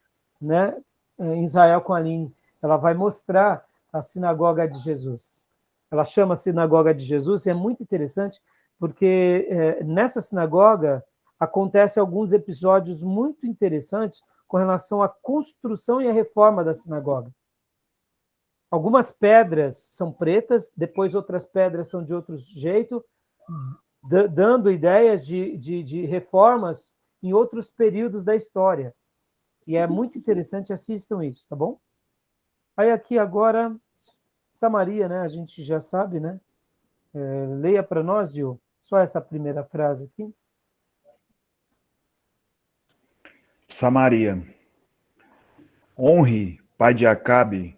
né, em Israel com Aline, ela vai mostrar a sinagoga de Jesus. Ela chama a sinagoga de Jesus e é muito interessante porque nessa sinagoga acontecem alguns episódios muito interessantes com relação à construção e à reforma da sinagoga. Algumas pedras são pretas, depois outras pedras são de outro jeito, dando ideias de reformas em outros períodos da história. E é muito interessante, assistam isso, tá bom? Aí aqui agora, Samaria, né? A gente já sabe, né? Leia para nós, Gil, só essa primeira frase aqui. Samaria. Onri, pai de Acabe,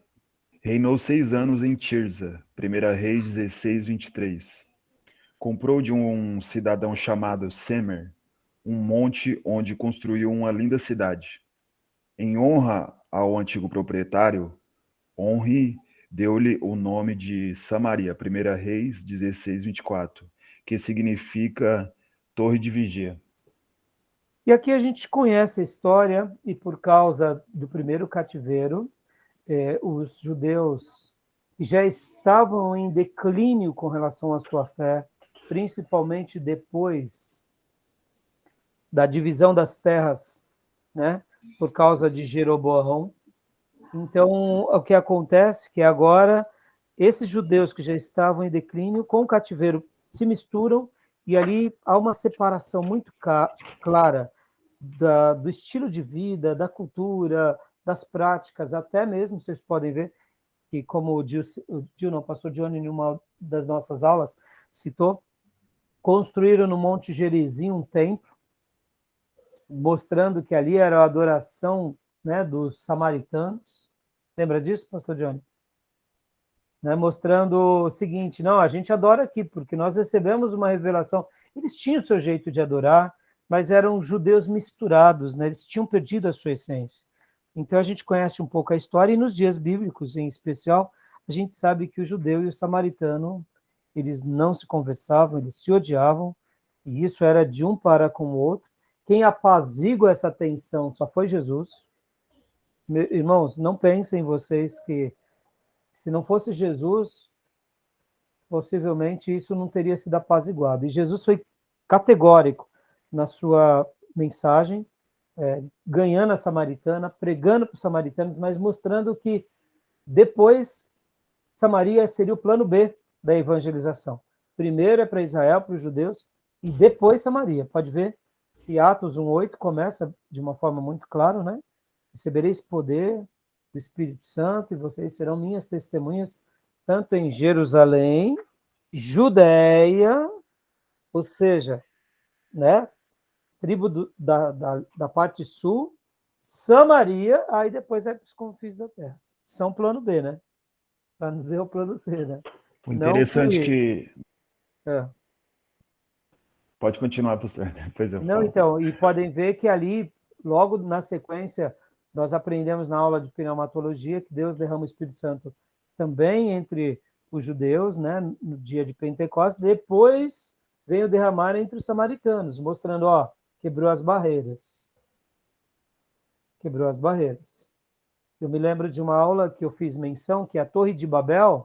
reinou 6 anos em Tirza, 1 Reis 16, 23. Comprou de um cidadão chamado Semer um monte onde construiu uma linda cidade. Em honra ao antigo proprietário, Onri deu-lhe o nome de Samaria, 1 Reis 16, 24, que significa torre de vigia. E aqui a gente conhece a história, e por causa do primeiro cativeiro, os judeus já estavam em declínio com relação à sua fé, principalmente depois da divisão das terras, né, por causa de Jeroboão. Então, o que acontece é que agora esses judeus que já estavam em declínio com o cativeiro se misturam e ali há uma separação muito clara do estilo de vida, da cultura, das práticas, até mesmo vocês podem ver que, como o pastor Johnny, em uma das nossas aulas, citou, construíram no Monte Gerizim um templo, mostrando que ali era a adoração, né, dos samaritanos. Lembra disso, pastor Johnny? Né, mostrando o seguinte, não, a gente adora aqui, porque nós recebemos uma revelação. Eles tinham o seu jeito de adorar, mas eram judeus misturados, né? Eles tinham perdido a sua essência. Então a gente conhece um pouco a história, e nos dias bíblicos, em especial, a gente sabe que o judeu e o samaritano, eles não se conversavam, eles se odiavam, e isso era de um para com o outro. Quem apazigua essa tensão só foi Jesus. Irmãos, não pensem vocês que se não fosse Jesus, possivelmente isso não teria sido apaziguado. E Jesus foi categórico na sua mensagem, ganhando a samaritana, pregando para os samaritanos, mas mostrando que depois Samaria seria o plano B da evangelização. Primeiro é para Israel, para os judeus, e depois Samaria. Pode ver que Atos 1:8 começa de uma forma muito clara, né? Recebereis poder do Espírito Santo, e vocês serão minhas testemunhas, tanto em Jerusalém, Judéia, ou seja, né, tribo da parte sul, Samaria, aí depois é para os confins da terra. São plano B, né? Para não dizer o plano C, né? O interessante que... É. Pode continuar, pastor. Depois eu Não, falo. então, e podem ver que ali, logo na sequência, nós aprendemos na aula de pneumatologia que Deus derrama o Espírito Santo também entre os judeus, né, no dia de Pentecostes. Depois veio derramar entre os samaritanos, mostrando, ó, quebrou as barreiras. Quebrou as barreiras. Eu me lembro de uma aula que eu fiz menção que a Torre de Babel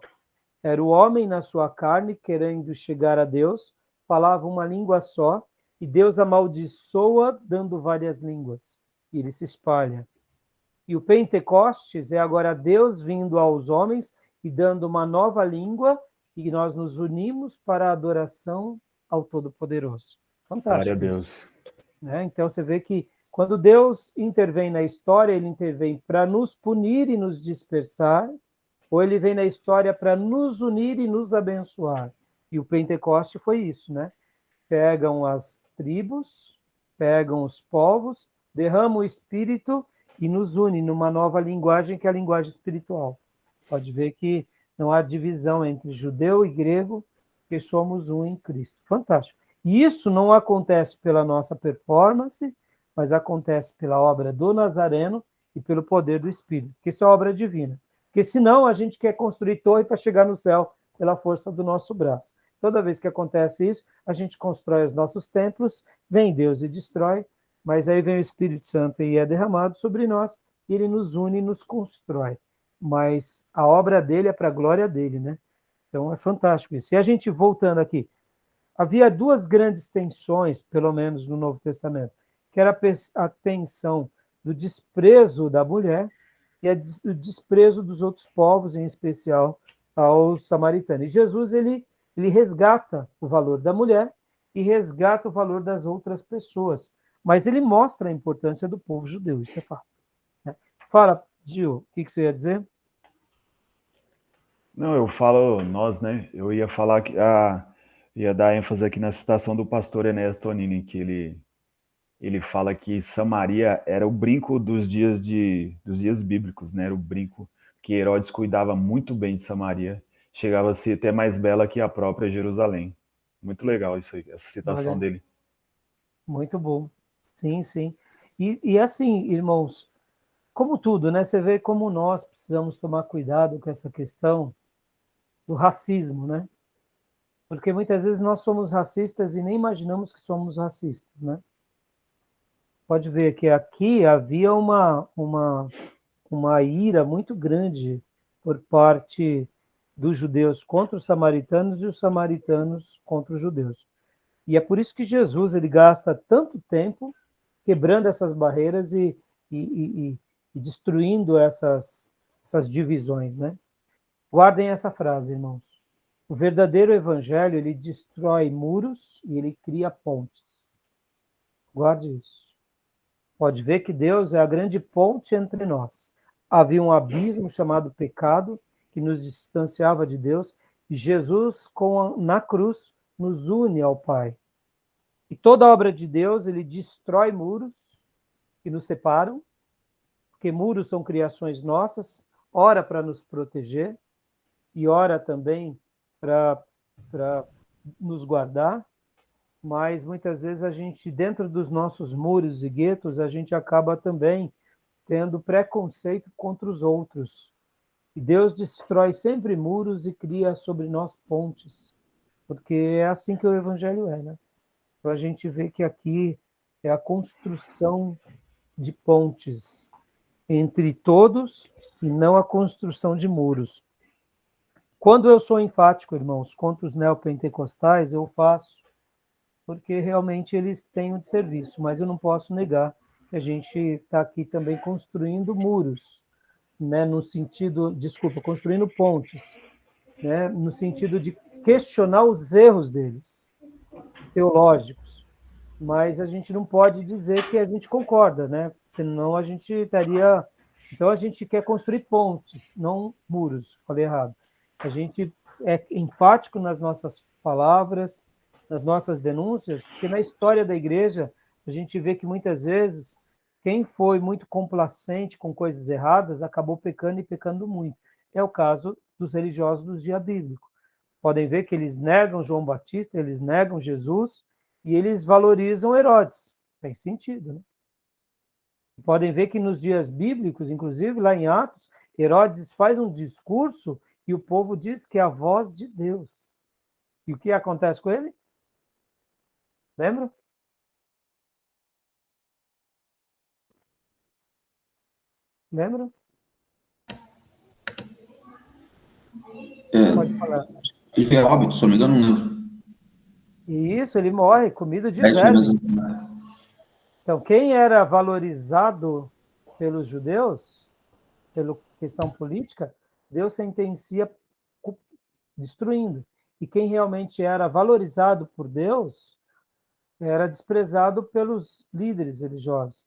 era o homem na sua carne querendo chegar a Deus, falava uma língua só, e Deus amaldiçoa dando várias línguas. E ele se espalha. E o Pentecostes é agora Deus vindo aos homens e dando uma nova língua, e nós nos unimos para a adoração ao Todo-Poderoso. Glória a Fantástico. Deus. Né? Então, você vê que quando Deus intervém na história, ele intervém para nos punir e nos dispersar, ou ele vem na história para nos unir e nos abençoar. E o Pentecoste foi isso, né? Pegam as tribos, pegam os povos, derramam o Espírito e nos une numa nova linguagem, que é a linguagem espiritual. Pode ver que não há divisão entre judeu e grego, porque somos um em Cristo. Fantástico. E isso não acontece pela nossa performance, mas acontece pela obra do Nazareno e pelo poder do Espírito, que isso é obra divina. Porque senão a gente quer construir torre para chegar no céu pela força do nosso braço. Toda vez que acontece isso, a gente constrói os nossos templos, vem Deus e destrói, mas aí vem o Espírito Santo e é derramado sobre nós, e ele nos une e nos constrói. Mas a obra dele é para a glória dele, né? Então é fantástico isso. E a gente voltando aqui, havia duas grandes tensões, pelo menos no Novo Testamento, que era a tensão do desprezo da mulher e o desprezo dos outros povos, em especial aos samaritanos. E Jesus, ele resgata o valor da mulher e resgata o valor das outras pessoas, mas ele mostra a importância do povo judeu, isso é fato. Fala, Gil, o que você ia dizer? Não, eu falo nós, né? Eu ia falar que ia dar ênfase aqui na citação do pastor Enéas Tonini, que ele fala que Samaria era o brinco dos dias bíblicos, né? Era o brinco que Herodes cuidava muito bem de Samaria, chegava a ser até mais bela que a própria Jerusalém. Muito legal isso aí, essa citação Olha, dele. muito bom. Sim, sim. E assim, irmãos, como tudo, né? Você vê como nós precisamos tomar cuidado com essa questão do racismo, né? Porque muitas vezes nós somos racistas e nem imaginamos que somos racistas, né? Pode ver que aqui havia uma ira muito grande por parte dos judeus contra os samaritanos e os samaritanos contra os judeus. E é por isso que Jesus ele gasta tanto tempo quebrando essas barreiras e destruindo essas divisões, né? Guardem essa frase, irmãos. O verdadeiro evangelho, ele destrói muros e ele cria pontes. Guarde isso. Pode ver que Deus é a grande ponte entre nós. Havia um abismo chamado pecado, que nos distanciava de Deus, e Jesus, na cruz, nos une ao Pai. E toda obra de Deus, ele destrói muros que nos separam, porque muros são criações nossas, ora para nos proteger, e ora também para nos guardar, mas muitas vezes a gente, dentro dos nossos muros e guetos, a gente acaba também tendo preconceito contra os outros. E Deus destrói sempre muros e cria sobre nós pontes, porque é assim que o Evangelho é, né? Então a gente vê que aqui é a construção de pontes entre todos e não a construção de muros. Quando eu sou enfático, irmãos, contra os neopentecostais, eu faço porque realmente eles têm um serviço, mas eu não posso negar que a gente está aqui também construindo muros, né, no sentido, desculpa, construindo pontes, né, no sentido de questionar os erros deles, teológicos, mas a gente não pode dizer que a gente concorda, né, senão a gente estaria... Então a gente quer construir pontes, não muros, falei errado. A gente é enfático nas nossas palavras, nas nossas denúncias, porque na história da igreja a gente vê que muitas vezes quem foi muito complacente com coisas erradas acabou pecando e pecando muito. É o caso dos religiosos dos dias bíblicos. Podem ver que eles negam João Batista, eles negam Jesus e eles valorizam Herodes. Tem sentido, né? Podem ver que nos dias bíblicos, inclusive lá em Atos, Herodes faz um discurso e o povo diz que é a voz de Deus. E o que acontece com ele? Lembra? Lembra? Pode falar. Ele veio a óbito, se eu não me engano, não lembro. E isso, ele morre, comido de É isso aí velho. mesmo. Então, quem era valorizado pelos judeus, pela questão política, Deus sentencia destruindo. e quem realmente era valorizado por Deus era desprezado pelos líderes religiosos.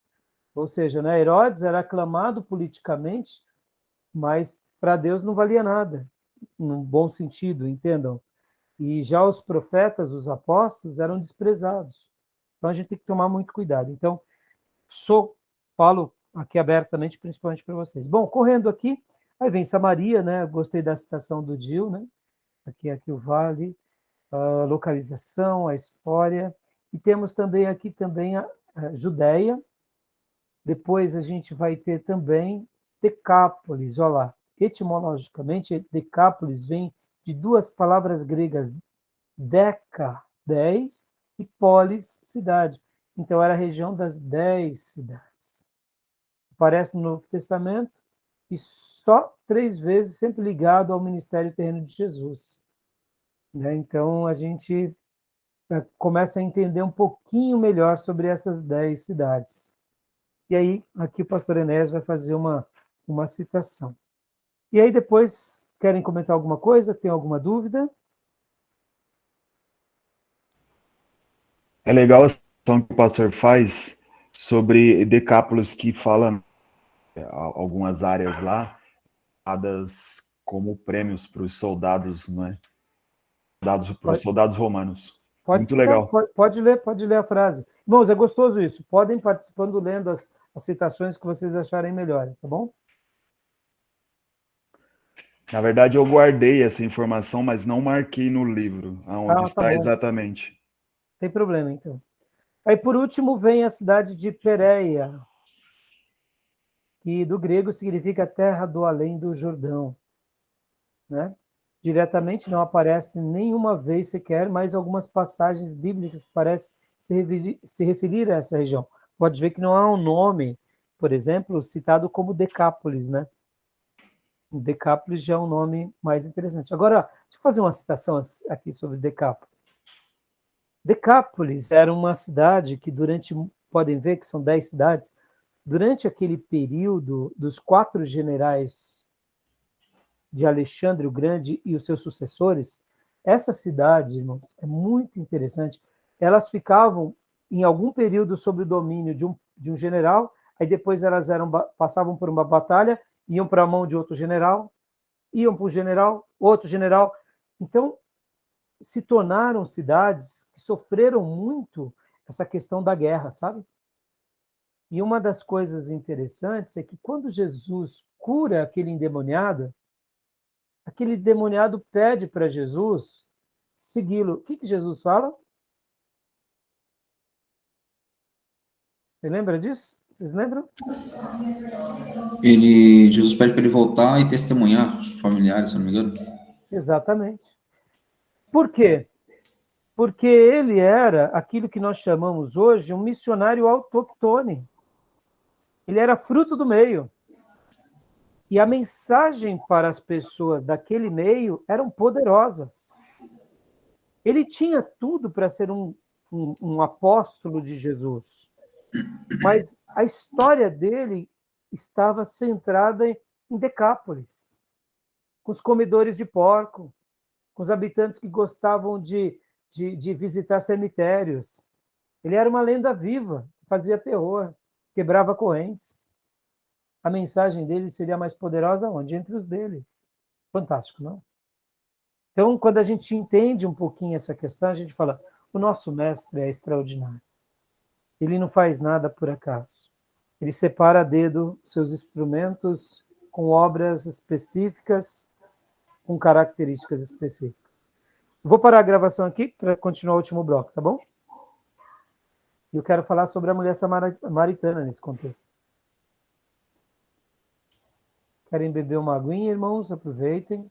Ou seja, né, Herodes era aclamado politicamente, mas para Deus não valia nada, num bom sentido, entendam? E já os profetas, os apóstolos, eram desprezados. Então a gente tem que tomar muito cuidado. Então, falo aqui abertamente, principalmente para vocês. Bom, correndo aqui, aí vem Samaria, né? Gostei da citação do Gil, né? Aqui o vale, a localização, a história. E temos também aqui também a Judéia. Depois a gente vai ter também Decápolis. Olha lá, etimologicamente, Decápolis vem de duas palavras gregas, deca, 10, e polis, cidade. Então, era a região das 10 cidades. Aparece no Novo Testamento e só 3 vezes, sempre ligado ao ministério terreno de Jesus. Né? Então, a gente começa a entender um pouquinho melhor sobre essas 10 cidades. E aí, aqui o pastor Enéas vai fazer uma citação. E aí, depois, querem comentar alguma coisa? Tem alguma dúvida? É legal a citação que o pastor faz sobre Decápolis, que fala algumas áreas lá, dadas como prêmios para os soldados, né? Para os soldados romanos. Pode Muito citar, legal. pode ler a frase. Irmãos, é gostoso isso. Podem participando lendo as citações que vocês acharem melhor, tá bom? Na verdade, eu guardei essa informação, mas não marquei no livro, aonde Tá está bom. exatamente. Tem problema, então. Aí, por último, vem a cidade de Pérea, que do grego significa terra do além do Jordão. Né? Diretamente não aparece nenhuma vez sequer, mas algumas passagens bíblicas parecem se referir a essa região. Pode ver que não há um nome, por exemplo, citado como Decápolis, né? Decápolis já é um nome mais interessante. Agora, deixa eu fazer uma citação aqui sobre Decápolis. Decápolis era uma cidade que podem ver que são 10 cidades, durante aquele período dos 4 generais de Alexandre o Grande e os seus sucessores, essa cidade, irmãos, é muito interessante. Elas ficavam, em algum período, sob o domínio de um general, aí depois elas passavam por uma batalha, iam para a mão de outro general, iam para o general, outro general. Então, se tornaram cidades que sofreram muito essa questão da guerra, sabe? E uma das coisas interessantes é que quando Jesus cura aquele endemoniado pede para Jesus segui-lo. O que Jesus fala? Você lembra disso? Vocês lembram? Jesus pede para ele voltar e testemunhar os familiares, se não me engano. Exatamente. Por quê? Porque ele era aquilo que nós chamamos hoje um missionário autóctone. Ele era fruto do meio. E a mensagem para as pessoas daquele meio eram poderosas. Ele tinha tudo para ser um apóstolo de Jesus. Mas a história dele estava centrada em Decápolis, com os comedores de porco, com os habitantes que gostavam de visitar cemitérios. Ele era uma lenda viva, fazia terror, quebrava correntes. A mensagem dele seria mais poderosa onde? Entre os deles. Fantástico, não? Então, quando a gente entende um pouquinho essa questão, a gente fala, o nosso mestre é extraordinário. Ele não faz nada por acaso. Ele separa a dedo seus instrumentos com obras específicas, com características específicas. Vou parar a gravação aqui para continuar o último bloco, tá bom? E eu quero falar sobre a mulher samaritana nesse contexto. Querem beber uma aguinha, irmãos? Aproveitem.